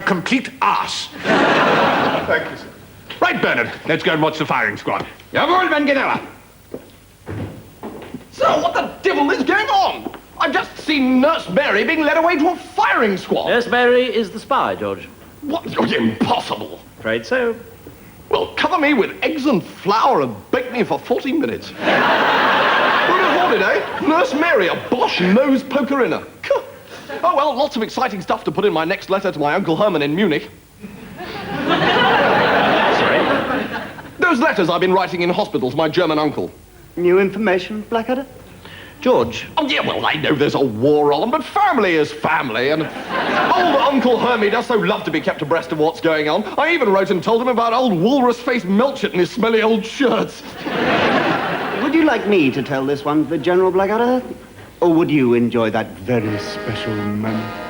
complete arse. Thank you, sir. Right, Bernard, let's go and watch the firing squad. Jawohl, mein General. Sir, what the devil is going on? I've just seen Nurse Mary being led away to a firing squad. Nurse Mary is the spy, George. What? Impossible. Afraid so. Well, cover me with eggs and flour and bake me for 40 minutes. Who'd have thought it, eh? Nurse Mary, a Bosch nose poker in her. Oh, well, lots of exciting stuff to put in my next letter to my Uncle Herman in Munich. Sorry? Those letters I've been writing in hospital to my German uncle. New information, Blackadder? George. Oh, yeah, well, I know there's a war on, but family is family, and old Uncle Hermie does so love to be kept abreast of what's going on. I even wrote and told him about old walrus-faced Melchett and his smelly old shirts. Would you like me to tell this one to the General, Blackadder? Or would you enjoy that very special moment?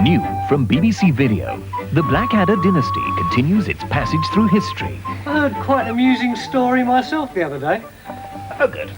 New from BBC Video, the Blackadder dynasty continues its passage through history. I heard quite an amusing story myself the other day. Oh, good.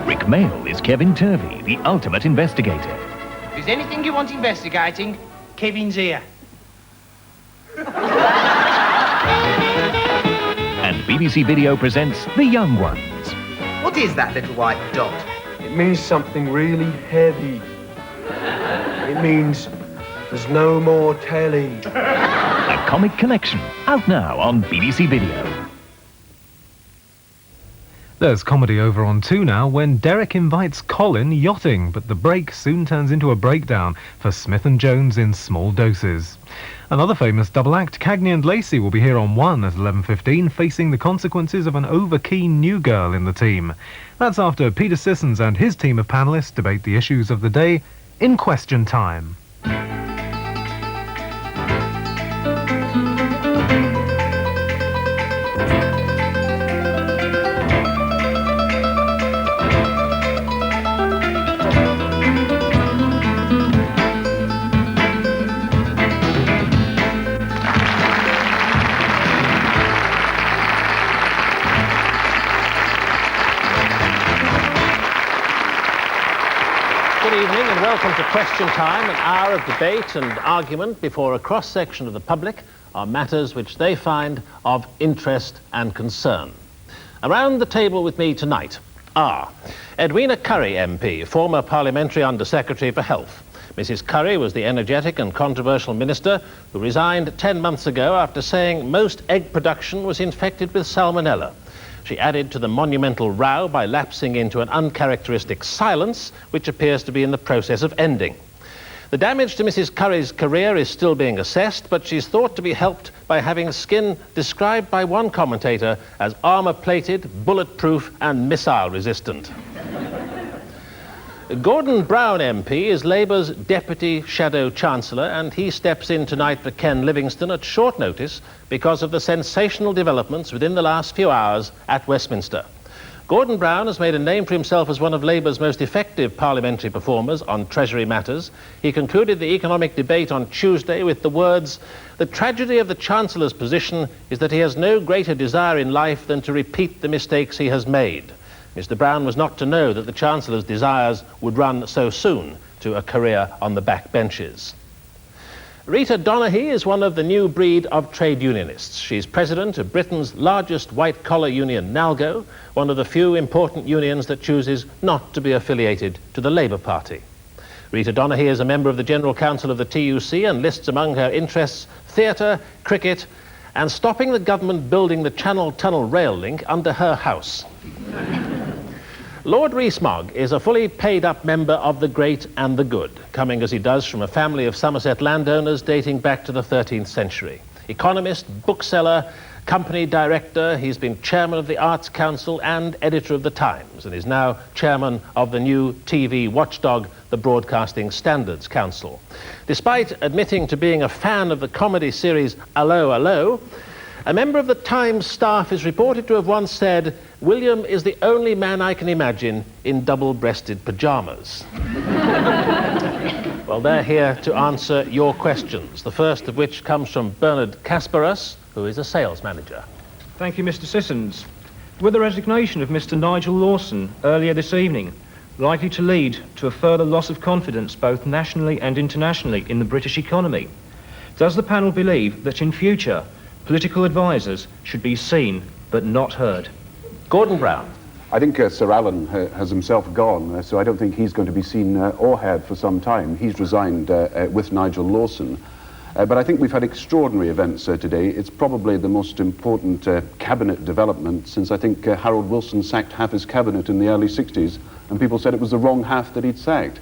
Rick Mail is Kevin Turvey, the ultimate investigator. If there's anything you want investigating, Kevin's here. And BBC Video presents The Young Ones. What is that little white dot? It means something really heavy. It means there's no more telly. A comic collection, out now on BBC Video. There's comedy over on 2 now when Derek invites Colin yachting, but the break soon turns into a breakdown for Smith & Jones in small doses. Another famous double act, Cagney and Lacey, will be here on 1 at 11:15, facing the consequences of an over-keen new girl in the team. That's after Peter Sissons and his team of panellists debate the issues of the day in Question Time. Good evening and welcome to Question Time, an hour of debate and argument before a cross-section of the public on matters which they find of interest and concern. Around the table with me tonight are Edwina Currie MP, former Parliamentary Under-Secretary for Health. Mrs. Currie was the energetic and controversial minister who resigned 10 months ago after saying most egg production was infected with salmonella. She added to the monumental row by lapsing into an uncharacteristic silence, which appears to be in the process of ending. The damage to Mrs. Currie's career is still being assessed, but she's thought to be helped by having skin described by one commentator as armour-plated, bulletproof and missile-resistant. Gordon Brown MP is Labour's Deputy Shadow Chancellor, and he steps in tonight for Ken Livingstone at short notice because of the sensational developments within the last few hours at Westminster. Gordon Brown has made a name for himself as one of Labour's most effective parliamentary performers on Treasury matters. He concluded the economic debate on Tuesday with the words, "The tragedy of the Chancellor's position is that he has no greater desire in life than to repeat the mistakes he has made." Mr. Brown was not to know that the Chancellor's desires would run so soon to a career on the back benches. Rita Donaghy is one of the new breed of trade unionists. She's president of Britain's largest white-collar union, NALGO, one of the few important unions that chooses not to be affiliated to the Labour Party. Rita Donaghy is a member of the General Council of the TUC and lists among her interests theatre, cricket, and stopping the government building the Channel Tunnel rail link under her house. Lord Rees-Mogg is a fully paid-up member of the great and the good, coming as he does from a family of Somerset landowners dating back to the 13th century. Economist, bookseller, company director, he's been chairman of the Arts Council and editor of The Times, and is now chairman of the new TV watchdog, the Broadcasting Standards Council. Despite admitting to being a fan of the comedy series 'Allo 'Allo, a member of the Times staff is reported to have once said, "William is the only man I can imagine in double-breasted pyjamas." Well, they're here to answer your questions, the first of which comes from Bernard Kasparas, who is a sales manager. Thank you, Mr. Sissons. With the resignation of Mr. Nigel Lawson earlier this evening, likely to lead to a further loss of confidence both nationally and internationally in the British economy, does the panel believe that in future political advisers should be seen but not heard? Gordon Brown. I think Sir Alan has himself gone, so I don't think he's going to be seen or heard for some time. He's resigned with Nigel Lawson. But I think we've had extraordinary events today. It's probably the most important cabinet development since I think Harold Wilson sacked half his cabinet in the early 60s, and people said it was the wrong half that he'd sacked.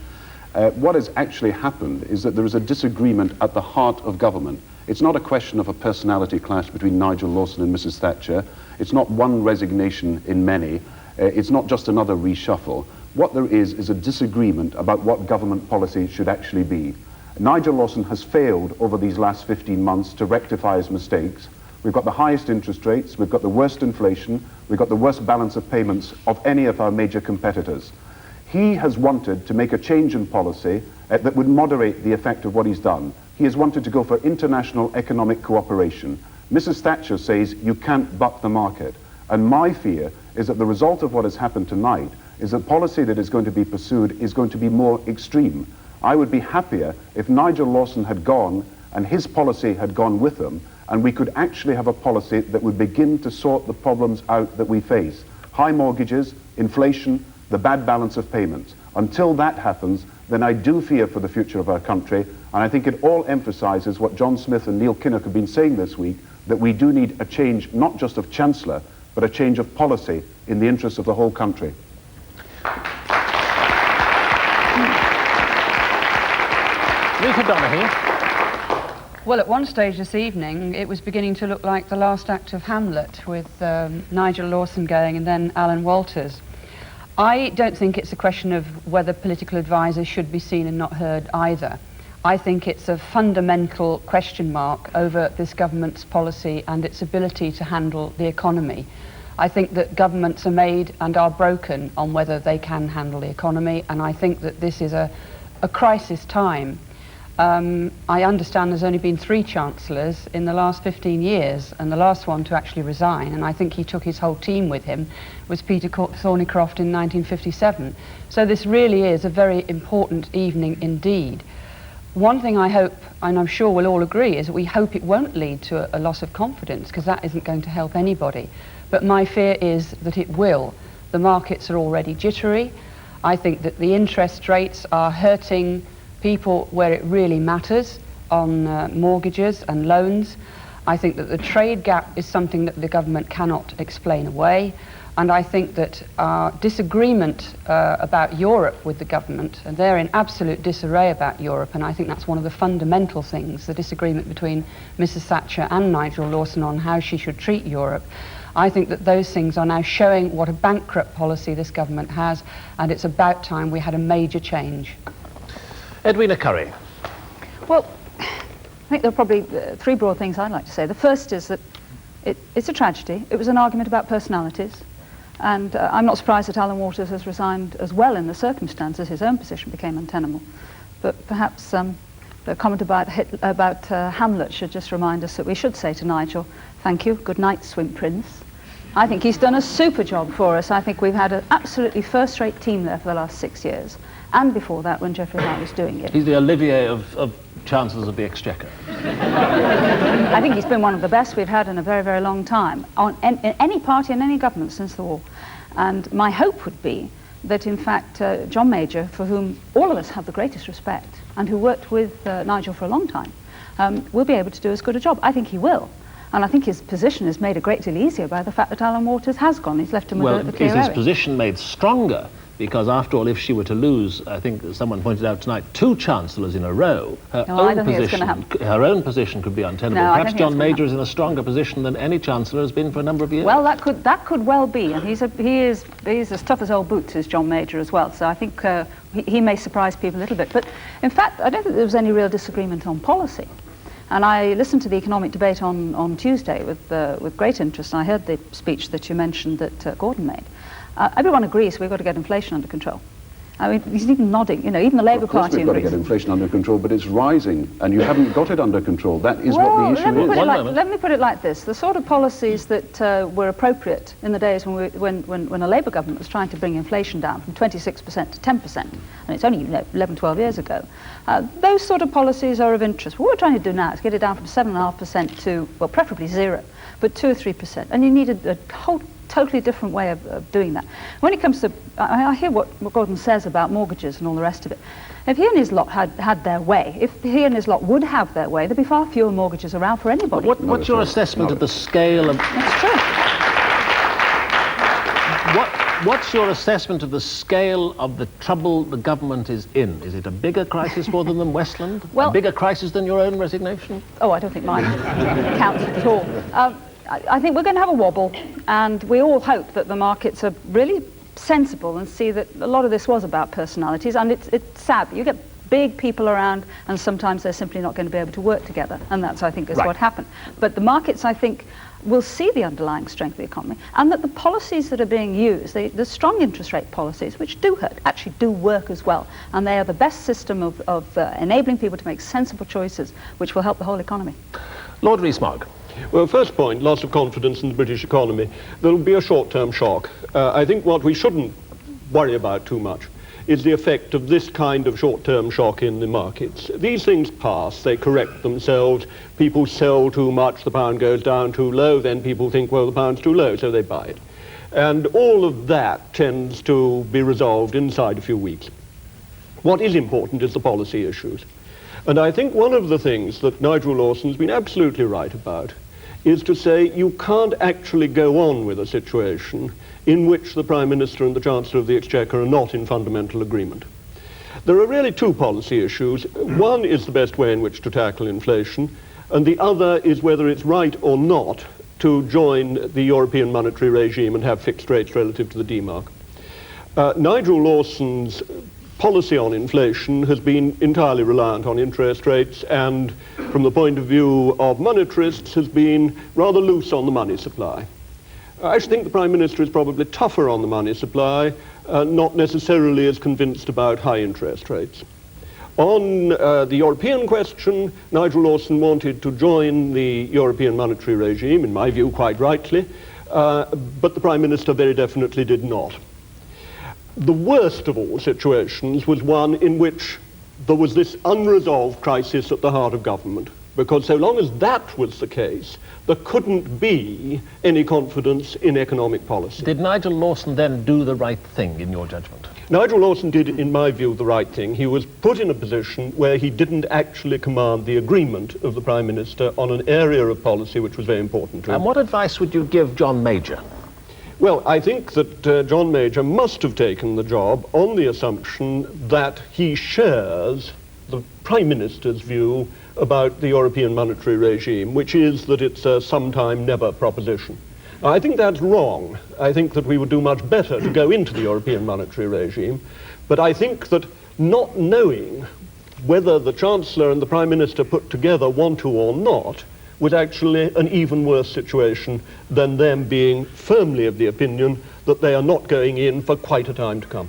What has actually happened is that there is a disagreement at the heart of government. It's not a question of a personality clash between Nigel Lawson and Mrs. Thatcher. It's not one resignation in many. It's not just another reshuffle. What there is a disagreement about what government policy should actually be. Nigel Lawson has failed over these last 15 months to rectify his mistakes. We've got the highest interest rates, we've got the worst inflation, we've got the worst balance of payments of any of our major competitors. He has wanted to make a change in policy that would moderate the effect of what he's done. He has wanted to go for international economic cooperation. Mrs. Thatcher says you can't buck the market. And my fear is that the result of what has happened tonight is that policy that is going to be pursued is going to be more extreme. I would be happier if Nigel Lawson had gone and his policy had gone with him, and we could actually have a policy that would begin to sort the problems out that we face. High mortgages, inflation, the bad balance of payments. Until that happens, then I do fear for the future of our country, and I think it all emphasises what John Smith and Neil Kinnock have been saying this week, that we do need a change not just of Chancellor, but a change of policy in the interests of the whole country. Rita Donaghy. Well, at one stage this evening, it was beginning to look like the last act of Hamlet, with Nigel Lawson going and then Alan Walters. I don't think it's a question of whether political advisers should be seen and not heard either. I think it's a fundamental question mark over this government's policy and its ability to handle the economy. I think that governments are made and are broken on whether they can handle the economy, and I think that this is a crisis time. I understand there's only been 3 chancellors in the last 15 years, and the last one to actually resign, and I think he took his whole team with him, was Peter Thornycroft in 1957. So this really is a very important evening indeed. One thing I hope, and I'm sure we'll all agree, is that we hope it won't lead to a loss of confidence, because that isn't going to help anybody. But my fear is that it will. The markets are already jittery. I think that the interest rates are hurting people where it really matters, on mortgages and loans. I think that the trade gap is something that the government cannot explain away. And I think that our disagreement about Europe with the government, and they're in absolute disarray about Europe, and I think that's one of the fundamental things, the disagreement between Mrs. Thatcher and Nigel Lawson on how she should treat Europe. I think that those things are now showing what a bankrupt policy this government has, and it's about time we had a major change. Edwina Curry. Well, I think there are probably 3 broad things I'd like to say. The first is that it's a tragedy. It was an argument about personalities. And I'm not surprised that Alan Walters has resigned as well in the circumstances. His own position became untenable. But perhaps the comment about Hamlet should just remind us that we should say to Nigel, thank you, good night, Swim Prince. I think he's done a super job for us. I think we've had an absolutely first-rate team there for the last 6 years. And before that, when Geoffrey Hart was doing it. He's the Olivier of Chancellors of the Exchequer. I think he's been one of the best we've had in a very, very long time, in any party and any government since the war. And my hope would be that, in fact, John Major, for whom all of us have the greatest respect, and who worked with Nigel for a long time, will be able to do as good a job. I think he will. And I think his position is made a great deal easier by the fact that Alan Walters has gone. He's left him with a clear is his area. position made stronger? Because after all, if she were to lose, I think someone pointed out tonight, 2 chancellors in a row, her own position could be untenable. No, Perhaps John Major is in a stronger position than any chancellor has been for a number of years. Well, that could well be, and he's as tough as old boots as John Major as well. So I think he may surprise people a little bit. But in fact, I don't think there was any real disagreement on policy. And I listened to the economic debate on Tuesday with great interest. And I heard the speech that you mentioned that Gordon made. Everyone agrees we've got to get inflation under control. I mean, he's even nodding, you know, even the Labour Party we've got to get inflation under control, but it's rising, and you haven't got it under control. That is what the issue is. Let me put it like this. The sort of policies that were appropriate in the days when a Labour government was trying to bring inflation down from 26% to 10%, and it's only 11, 12 years ago, those sort of policies are of interest. What we're trying to do now is get it down from 7.5% to, well, preferably 0, but 2 or 3%. And you need a whole totally different way of doing that. When it comes to, I hear what Gordon says about mortgages and all the rest of it. If he and his lot had their way, if he and his lot would have their way, there'd be far fewer mortgages around for anybody. What's your assessment of the scale of... That's true. What's your assessment of the scale of the trouble the government is in? Is it a bigger crisis for them than Westland? Well, a bigger crisis than your own resignation? Oh, I don't think mine counts at all. I think we're going to have a wobble, and we all hope that the markets are really sensible and see that a lot of this was about personalities, and it's sad. You get big people around, and sometimes they're simply not going to be able to work together, and that's, I think, is what happened. But the markets, I think, will see the underlying strength of the economy, and that the policies that are being used, the strong interest rate policies, which do hurt, actually do work as well, and they are the best system of enabling people to make sensible choices, which will help the whole economy. Lord Rees-Mogg. Well, first point, loss of confidence in the British economy. There will be a short-term shock. I think what we shouldn't worry about too much is the effect of this kind of short-term shock in the markets. These things pass, they correct themselves, people sell too much, the pound goes down too low, then people think, well, the pound's too low, so they buy it. And all of that tends to be resolved inside a few weeks. What is important is the policy issues. And I think one of the things that Nigel Lawson's been absolutely right about is to say you can't actually go on with a situation in which the Prime Minister and the Chancellor of the Exchequer are not in fundamental agreement. There are really 2 policy issues. One is the best way in which to tackle inflation, and the other is whether it's right or not to join the European monetary regime and have fixed rates relative to the D-mark. Nigel Lawson's policy on inflation has been entirely reliant on interest rates, and from the point of view of monetarists has been rather loose on the money supply. I actually think the Prime Minister is probably tougher on the money supply, not necessarily as convinced about high interest rates. On the European question, Nigel Lawson wanted to join the European monetary regime, in my view quite rightly, but the Prime Minister very definitely did not. The worst of all situations was one in which there was this unresolved crisis at the heart of government, because so long as that was the case, there couldn't be any confidence in economic policy. Did Nigel Lawson then do the right thing, in your judgment? Nigel Lawson did, in my view, the right thing. He was put in a position where he didn't actually command the agreement of the Prime Minister on an area of policy which was very important to him. And what advice would you give John Major? Well, I think that John Major must have taken the job on the assumption that he shares the Prime Minister's view about the European monetary regime, which is that it's a sometime never proposition. Now, I think that's wrong. I think that we would do much better to go into the European monetary regime, but I think that not knowing whether the Chancellor and the Prime Minister put together want to or not was actually an even worse situation than them being firmly of the opinion that they are not going in for quite a time to come.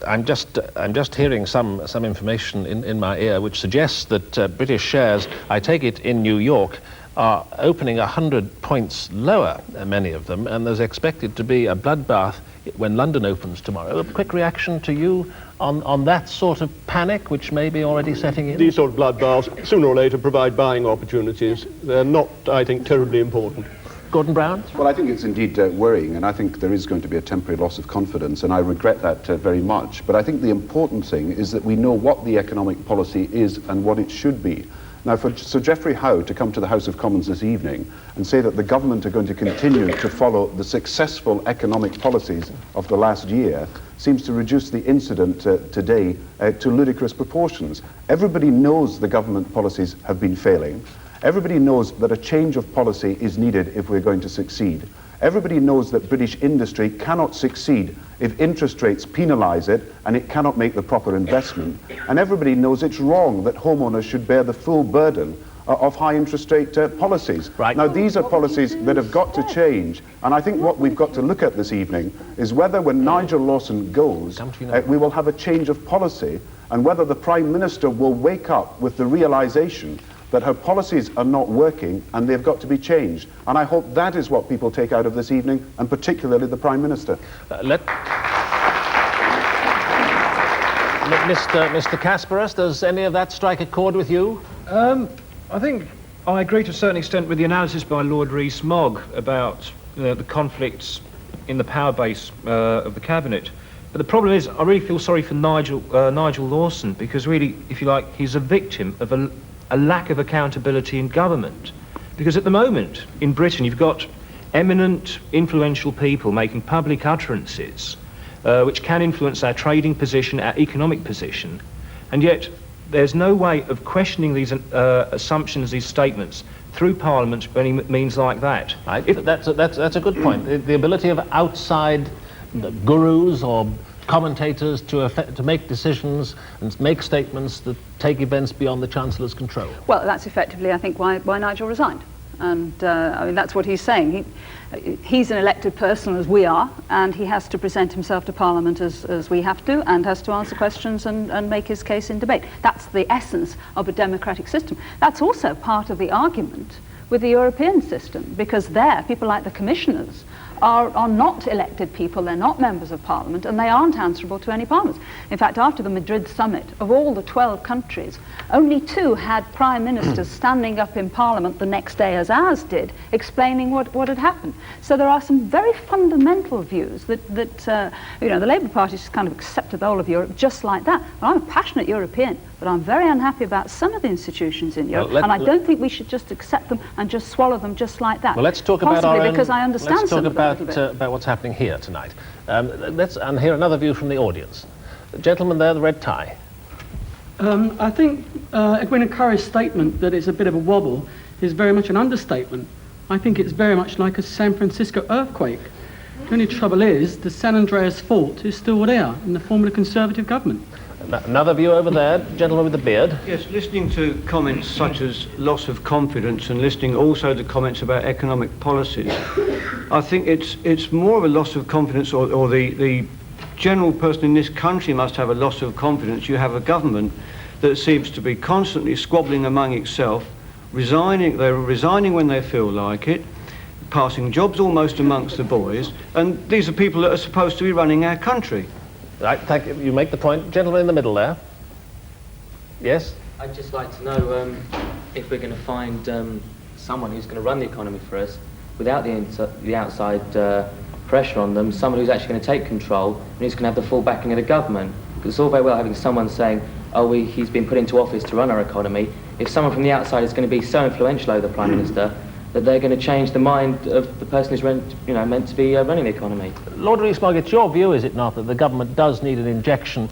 I'm just hearing some information in my ear which suggests that British shares, I take it in New York, are opening 100 points lower, many of them, and there's expected to be a bloodbath when London opens tomorrow. A quick reaction to you on that sort of panic which may be already setting in? These sort of bloodbaths, sooner or later, provide buying opportunities. They're not, I think, terribly important. Gordon Brown? Well, I think it's indeed worrying, and I think there is going to be a temporary loss of confidence, and I regret that very much. But I think the important thing is that we know what the economic policy is and what it should be. Now, for Sir Geoffrey Howe to come to the House of Commons this evening and say that the government are going to continue to follow the successful economic policies of the last year seems to reduce the incident today to ludicrous proportions. Everybody knows the government policies have been failing. Everybody knows that a change of policy is needed if we're going to succeed. Everybody knows that British industry cannot succeed if interest rates penalise it and it cannot make the proper investment. And everybody knows it's wrong that homeowners should bear the full burden of high interest rate policies. Right. Now, these are policies that have got to change. And I think what we've got to look at this evening is whether when Nigel Lawson goes, we will have a change of policy, and whether the Prime Minister will wake up with the realisation that her policies are not working and they've got to be changed. And I hope that is what people take out of this evening, and particularly the Prime Minister. Mr. Kasparas, does any of that strike a chord with you? I think I agree to a certain extent with the analysis by Lord Rees-Mogg about the conflicts in the power base of the Cabinet. But the problem is, I really feel sorry for Nigel Lawson, because really, if you like, he's a victim of a lack of accountability in government. Because at the moment, in Britain, you've got eminent, influential people making public utterances which can influence our trading position, our economic position, and yet there's no way of questioning these assumptions, these statements, through Parliament by any means like that. Right. That's a good point. The ability of outside gurus or commentators to make decisions and make statements that take events beyond the Chancellor's control. Well, that's effectively, I think, why Nigel resigned. And I mean, that's what he's saying. He's an elected person, as we are, and he has to present himself to Parliament as we have to, and has to answer questions and make his case in debate. That's the essence of a democratic system. That's also part of the argument with the European system, because there, people like the commissioners are not elected people, they're not members of Parliament, and they aren't answerable to any parliaments. In fact, after the Madrid summit, of all the 12 countries, only 2 had prime ministers standing up in Parliament the next day, as ours did, explaining what had happened. So there are some very fundamental views that you know, the Labour Party just kind of accepted the whole of Europe just like that. Well, I'm a passionate European, but I'm very unhappy about some of the institutions in Europe, and I don't think we should just accept them and just swallow them just like that. Well, let's talk about our own, because I understand let's talk some of them. about what's happening here tonight. Let's hear another view from the audience. The gentleman there, the red tie. I think Edwina Curry's statement that it's a bit of a wobble is very much an understatement. I think it's very much like a San Francisco earthquake. The only trouble is the San Andreas fault is still there in the form of a Conservative government. Another view over there, gentleman with the beard. Yes, listening to comments such as loss of confidence and listening also to comments about economic policies, I think it's more of a loss of confidence, or the general person in this country must have a loss of confidence. You have a government that seems to be constantly squabbling among itself, they're resigning when they feel like it, passing jobs almost amongst the boys, and these are people that are supposed to be running our country. Right, thank you. You make the point. Gentleman in the middle there. Yes? I'd just like to know if we're going to find someone who's going to run the economy for us without the outside pressure on them, someone who's actually going to take control and who's going to have the full backing of the government. Because it's all very well having someone saying, oh, he's been put into office to run our economy. If someone from the outside is going to be so influential over the Prime Minister that they're going to change the mind of the person who's meant to be running the economy. Lord Rees-Mogg, it's your view, is it not, that the government does need an injection